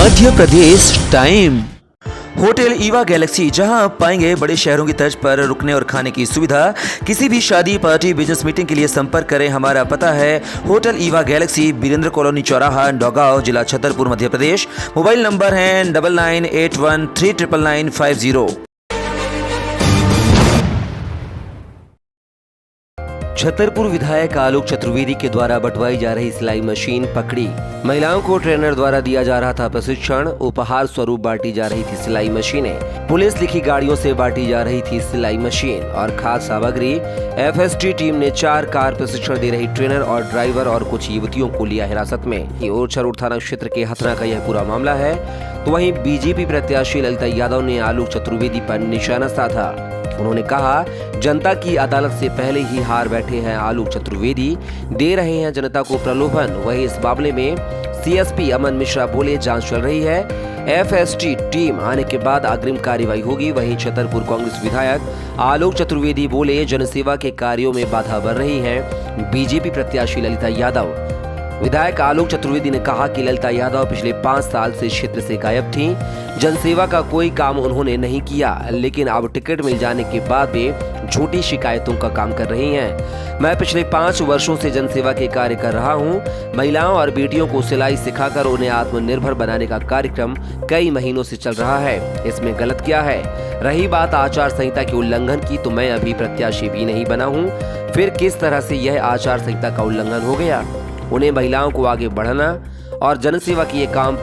Madhya Pradesh time. Hotel Eva Galaxy, जहां आप पाएंगे बड़े शहरों की तर्ज पर रुकने और खाने की सुविधा। किसी भी शादी, पार्टी, बिजनेस मीटिंग के लिए संपर्क करें। हमारा पता है hotel Eva galaxy, Birendra colony चौराहा, नौगांव, जिला छतरपुर, मध्य प्रदेश। मोबाइल नंबर है 9981399950। छतरपुर विधायक आलोक चतुर्वेदी के द्वारा बंटवाई जा रही सिलाई मशीन पकड़ी। महिलाओं को ट्रेनर द्वारा दिया जा रहा था प्रशिक्षण। उपहार स्वरूप बांटी जा रही थी सिलाई मशीनें। पुलिस लिखी गाड़ियों से बांटी जा रही थी सिलाई मशीन और खाद्य सामग्री। एफएसटी टीम ने 4 कार प्रशिक्षण दे रही ट्रेनर और ड्राइवर और कुछ युवतियों को लिया हिरासत में। ओरछा थाना क्षेत्र के हथना का यह पूरा मामला है। तो वहीं बीजेपी प्रत्याशी ललिता यादव ने आलोक चतुर्वेदी पर निशाना साधा। उन्होंने कहा, जनता की अदालत से पहले ही हार बैठे हैं आलोक चतुर्वेदी, दे रहे हैं जनता को प्रलोभन। वहीं इस मामले में सीएसपी अमन मिश्रा बोले, जांच चल रही है, एफएसटी टीम आने के बाद अग्रिम कार्रवाई होगी। वहीं छतरपुर कांग्रेस विधायक आलोक चतुर्वेदी बोले, जनसेवा के कार्यों में बाधा बन रही है बीजेपी प्रत्याशी ललिता यादव। विधायक आलोक चतुर्वेदी ने कहा कि ललिता यादव पिछले 5 साल से क्षेत्र से गायब थीं। जनसेवा का कोई काम उन्होंने नहीं किया, लेकिन अब टिकट मिल जाने के बाद वे झूठी शिकायतों का काम कर रही हैं। मैं पिछले 5 वर्षों से जनसेवा के कार्य कर रहा हूं। महिलाओं और बेटियों को सिलाई सिखाकर उन्हें आत्मनिर्भर बनाने का कार्यक्रम कई महीनों से चल रहा है। इसमें गलत क्या है? रही बात आचार संहिता के उल्लंघन की, तो मैं अभी प्रत्याशी भी नहीं बना हूँ। फिर किस तरह से यह आचार संहिता का उल्लंघन हो गया? उन्हें महिलाओं को आगे बढ़ाना और जनसेवा की ये काम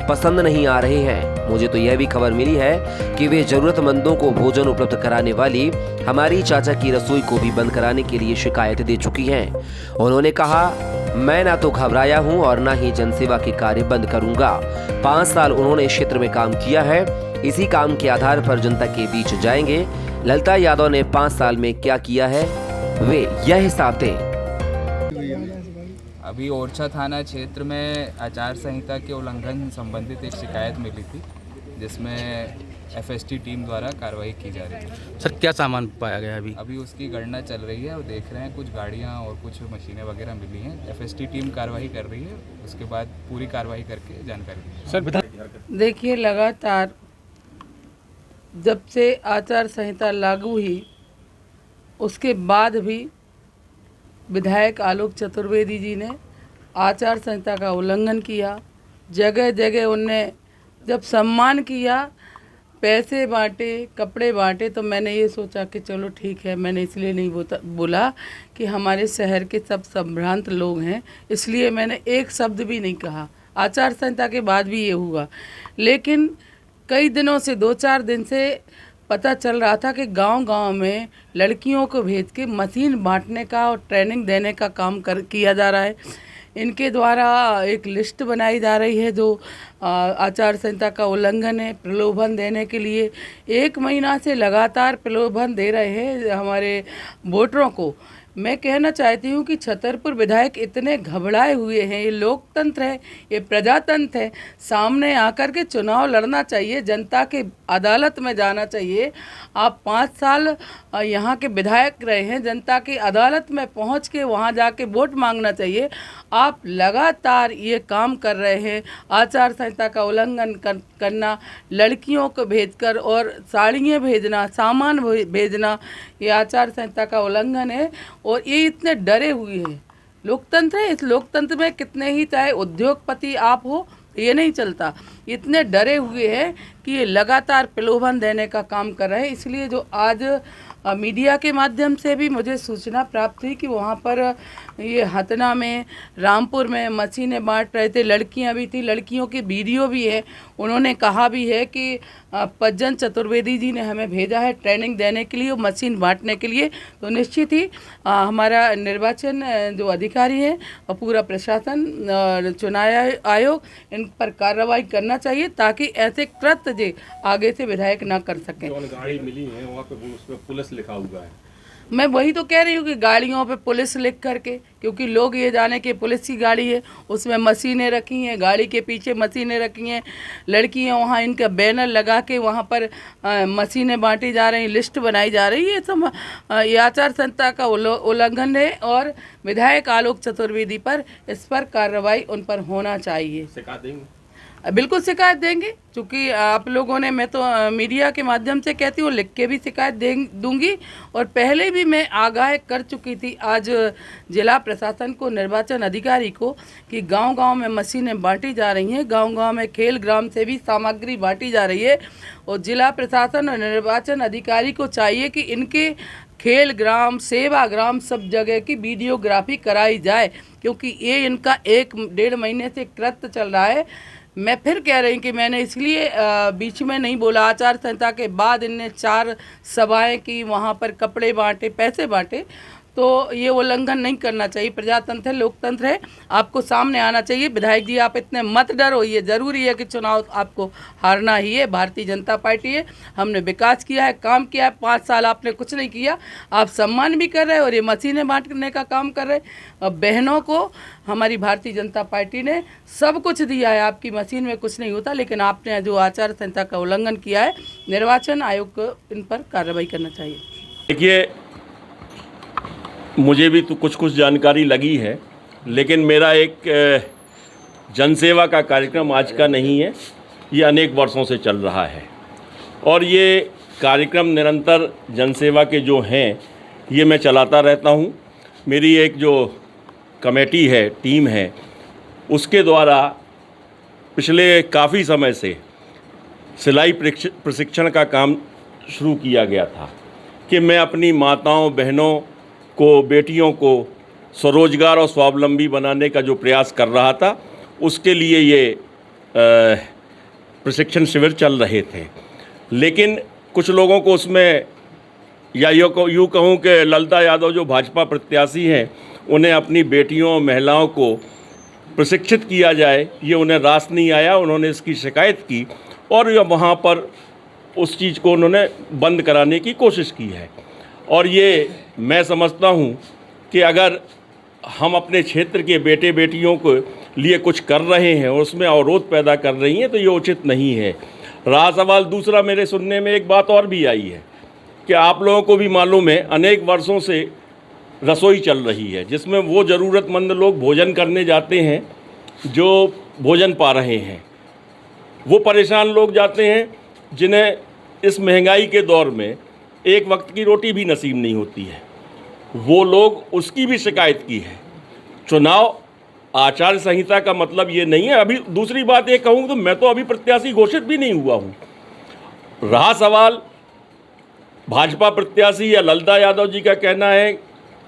पसंद नहीं आ रहे हैं। मुझे तो यह भी खबर मिली है कि वे जरूरतमंदों को भोजन उपलब्ध कराने वाली हमारी चाचा की रसोई को भी बंद कराने के लिए शिकायत दे चुकी हैं। उन्होंने कहा, मैं ना तो घबराया हूं और ना ही जनसेवा के कार्य बंद करूंगा। 5 साल उन्होंने क्षेत्र में काम किया है, इसी काम के आधार पर जनता के बीच जाएंगे। ललिता यादव ने 5 साल में क्या किया है, वे यह हिसाब दें। अभी ओरछा थाना क्षेत्र में आचार संहिता के उल्लंघन संबंधित एक शिकायत मिली थी, जिसमें एफएसटी टीम द्वारा कार्रवाई की जा रही है। सर, क्या सामान पाया गया अभी? उसकी गणना चल रही है और देख रहे हैं, कुछ गाड़ियां और कुछ मशीनें वगैरह मिली हैं। एफएसटी टीम कार्रवाई कर रही है, उसके बाद पूरी कार्रवाई करके जानकारी। सर देखिए, लगातार जब से आचार संहिता लागू हुई उसके बाद भी विधायक आलोक चतुर्वेदी जी ने आचार संहिता का उल्लंघन किया। जगह जगह उनने जब सम्मान किया, पैसे बांटे, कपड़े बांटे, तो मैंने ये सोचा कि चलो ठीक है। मैंने इसलिए नहीं बोला कि हमारे शहर के सब संभ्रांत लोग हैं, इसलिए मैंने एक शब्द भी नहीं कहा। आचार संहिता के बाद भी ये हुआ, लेकिन कई दिनों से 2-4 दिन से पता चल रहा था कि गांव-गांव में लड़कियों को भेज के मशीन बांटने का और ट्रेनिंग देने का काम किया जा रहा है। इनके द्वारा एक लिस्ट बनाई जा रही है जो आचार संहिता का उल्लंघन है। प्रलोभन देने के लिए 1 महीना से लगातार प्रलोभन दे रहे हैं हमारे वोटरों को। मैं कहना चाहती हूँ कि छतरपुर विधायक इतने घबराए हुए हैं। ये लोकतंत्र है, ये प्रजातंत्र है। सामने आकर के चुनाव लड़ना चाहिए, जनता के अदालत में जाना चाहिए। आप 5 साल यहाँ के विधायक रहे हैं, जनता की अदालत में पहुँच के वहाँ जाके वोट मांगना चाहिए। आप लगातार ये काम कर रहे हैं, आचार संहिता का उल्लंघन करना, लड़कियों को भेजकर और साड़ियाँ भेजना, सामान भेजना, ये आचार संहिता का उल्लंघन है। और ये इतने डरे हुए हैं। लोकतंत्र है, इस लोकतंत्र में कितने ही चाहे उद्योगपति आप हो, ये नहीं चलता। इतने डरे हुए हैं कि ये लगातार प्रलोभन देने का काम कर रहे हैं। इसलिए जो आज मीडिया के माध्यम से भी मुझे सूचना प्राप्त हुई कि वहाँ पर ये हथना में, रामपुर में मशीनें बांट रहे थे, लड़कियाँ भी थी, लड़कियों की वीडियो भी है। उन्होंने कहा भी है कि पज्जन चतुर्वेदी जी ने हमें भेजा है ट्रेनिंग देने के लिए, मशीन बांटने के लिए। तो निश्चित ही हमारा निर्वाचन जो अधिकारी है और पूरा प्रशासन और चुनाव आयोग इन पर कार्रवाई करना चाहिए, ताकि ऐसे कृत्य आगे से विधायक ना कर सकें। गाड़ी मिली है वहाँ पे उसमें पुलिस लिखा हुआ है। मैं वही तो कह रही हूँ कि गाड़ियों पे पुलिस लिख करके, क्योंकि लोग ये जाने कि पुलिस की गाड़ी है, उसमें मशीनें रखी हैं, गाड़ी के पीछे मशीनें रखी हैं, लड़कियाँ वहाँ इनका बैनर लगा के वहाँ पर मशीनें बांटी जा रही, लिस्ट बनाई जा रही है। सब ये आचार संहिता का उल्लंघन है और विधायक आलोक चतुर्वेदी पर इस पर कार्रवाई उन पर होना चाहिए। बिल्कुल शिकायत देंगे, क्योंकि आप लोगों ने, मैं तो मीडिया के माध्यम से कहती हूँ, लिख के भी शिकायत दूंगी। और पहले भी मैं आगाह कर चुकी थी आज जिला प्रशासन को, निर्वाचन अधिकारी को, कि गांव-गांव में मशीनें बांटी जा रही हैं, गांव-गांव में खेल ग्राम से भी सामग्री बांटी जा रही है। और जिला प्रशासन और निर्वाचन अधिकारी को चाहिए कि इनके खेल ग्राम, सेवा ग्राम, सब जगह की वीडियोग्राफी कराई जाए, क्योंकि ये इनका 1-1.5 महीने से कृत्य चल रहा है। मैं फिर कह रही हूँ कि मैंने इसलिए बीच में नहीं बोला, आचार संहिता के बाद इनने 4 सभाएं की, वहाँ पर कपड़े बांटे, पैसे बांटे, तो ये उल्लंघन नहीं करना चाहिए। प्रजातंत्र है, लोकतंत्र है, आपको सामने आना चाहिए। विधायक जी, आप इतने मत डरो, ये ज़रूरी है कि चुनाव आपको हारना ही है। भारतीय जनता पार्टी है, हमने विकास किया है, काम किया है। 5 साल आपने कुछ नहीं किया, आप सम्मान भी कर रहे हैं और ये मशीनें बांटने का काम कर रहे हैं। बहनों को हमारी भारतीय जनता पार्टी ने सब कुछ दिया है, आपकी मशीन में कुछ नहीं होता, लेकिन आपने जो आचार संहिता का उल्लंघन किया है, निर्वाचन आयोग को इन पर कार्रवाई करना चाहिए। देखिए, मुझे भी तो कुछ जानकारी लगी है, लेकिन मेरा एक जनसेवा का कार्यक्रम आज का नहीं है, ये अनेक वर्षों से चल रहा है। और ये कार्यक्रम निरंतर जनसेवा के जो हैं, ये मैं चलाता रहता हूँ। मेरी एक जो कमेटी है, टीम है, उसके द्वारा पिछले काफ़ी समय से सिलाई प्रशिक्षण का काम शुरू किया गया था कि मैं अपनी माताओं, बहनों को, बेटियों को स्वरोजगार और स्वावलंबी बनाने का जो प्रयास कर रहा था, उसके लिए ये प्रशिक्षण शिविर चल रहे थे। लेकिन कुछ लोगों को उसमें, या यूँ कहूँ कि ललिता यादव जो भाजपा प्रत्याशी हैं, उन्हें अपनी बेटियों, महिलाओं को प्रशिक्षित किया जाए, ये उन्हें रास नहीं आया। उन्होंने इसकी शिकायत की और वहाँ पर उस चीज़ को उन्होंने बंद कराने की कोशिश की है। और ये मैं समझता हूँ कि अगर हम अपने क्षेत्र के बेटे बेटियों को लिए कुछ कर रहे हैं और उसमें अवरोध पैदा कर रही हैं, तो ये उचित नहीं है। रहा सवाल दूसरा, मेरे सुनने में एक बात और भी आई है कि आप लोगों को भी मालूम है, अनेक वर्षों से रसोई चल रही है, जिसमें वो ज़रूरतमंद लोग भोजन करने जाते हैं जो भोजन पा रहे हैं। वो परेशान लोग जाते हैं जिन्हें इस महंगाई के दौर में एक वक्त की रोटी भी नसीब नहीं होती है। वो लोग, उसकी भी शिकायत की है। चुनाव आचार संहिता का मतलब ये नहीं है। अभी दूसरी बात ये कहूँ तो मैं तो अभी प्रत्याशी घोषित भी नहीं हुआ हूँ। रहा सवाल भाजपा प्रत्याशी या ललिता यादव जी का कहना है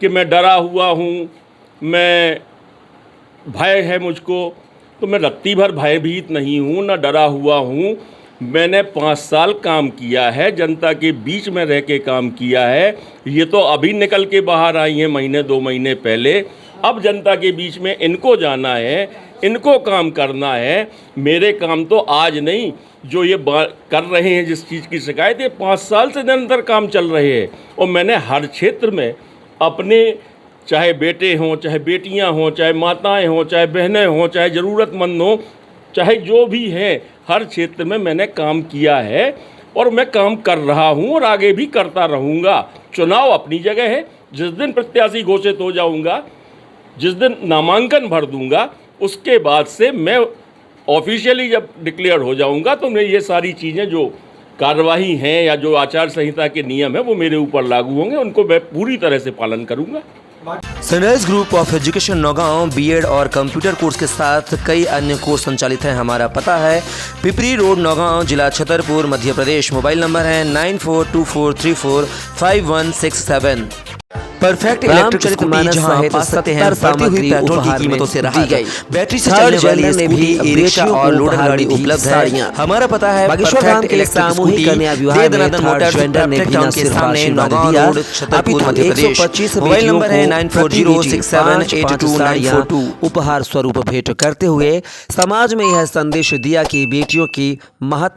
कि मैं डरा हुआ हूँ, मैं भय है मुझको, तो मैं रत्ती भर भयभीत नहीं हूँ, ना डरा हुआ हूँ। मैंने 5 साल काम किया है, जनता के बीच में रह के काम किया है। ये तो अभी निकल के बाहर आई हैं, महीने 2 महीने पहले। अब जनता के बीच में इनको जाना है, इनको काम करना है। मेरे काम तो आज नहीं, जो ये कर रहे हैं, जिस चीज़ की शिकायत, ये 5 साल से निरंतर काम चल रहे हैं। और मैंने हर क्षेत्र में अपने, चाहे बेटे हों, चाहे बेटियां हों, चाहे माताएं हों, चाहे बहनें हों, चाहे ज़रूरतमंद हों, चाहे जो भी हैं, हर क्षेत्र में मैंने काम किया है और मैं काम कर रहा हूं और आगे भी करता रहूंगा। चुनाव अपनी जगह है। जिस दिन प्रत्याशी घोषित हो जाऊंगा, जिस दिन नामांकन भर दूंगा, उसके बाद से मैं ऑफिशियली जब डिक्लेयर हो जाऊंगा, तो मैं ये सारी चीज़ें जो कार्यवाही हैं या जो आचार संहिता के नियम है, वो मेरे ऊपर लागू होंगे। उनको मैं पूरी तरह से पालन करूंगा। Sunrise group of education Naugaon BEd और कंप्यूटर कोर्स के साथ कई अन्य कोर्स संचालित हैं। हमारा पता है पिपरी रोड, नौगांव, जिला छतरपुर, मध्य प्रदेश। मोबाइल नंबर है 9424345167। परफेक्ट इलेक्ट्रिक स्कूटी जहां है, तो 70 सामग्री पेट्रोल की कीमतों से राहत। बैटरी से चलने वाली स्कूटी, ई रिक्शा और लोडर गाड़ी उपलब्ध है। हमारा पता है परफेक्ट इलेक्ट्रिक स्कूटी, दे दनादन मोटर्स, ट्रैफिक टाउन के सामने, Naugaon road, Chhatarpur, Madhya Pradesh. Mobile number है 9406782942। उपहार स्वरूप भेंट करते हुए समाज में यह संदेश दिया कि बेटियों की महत्व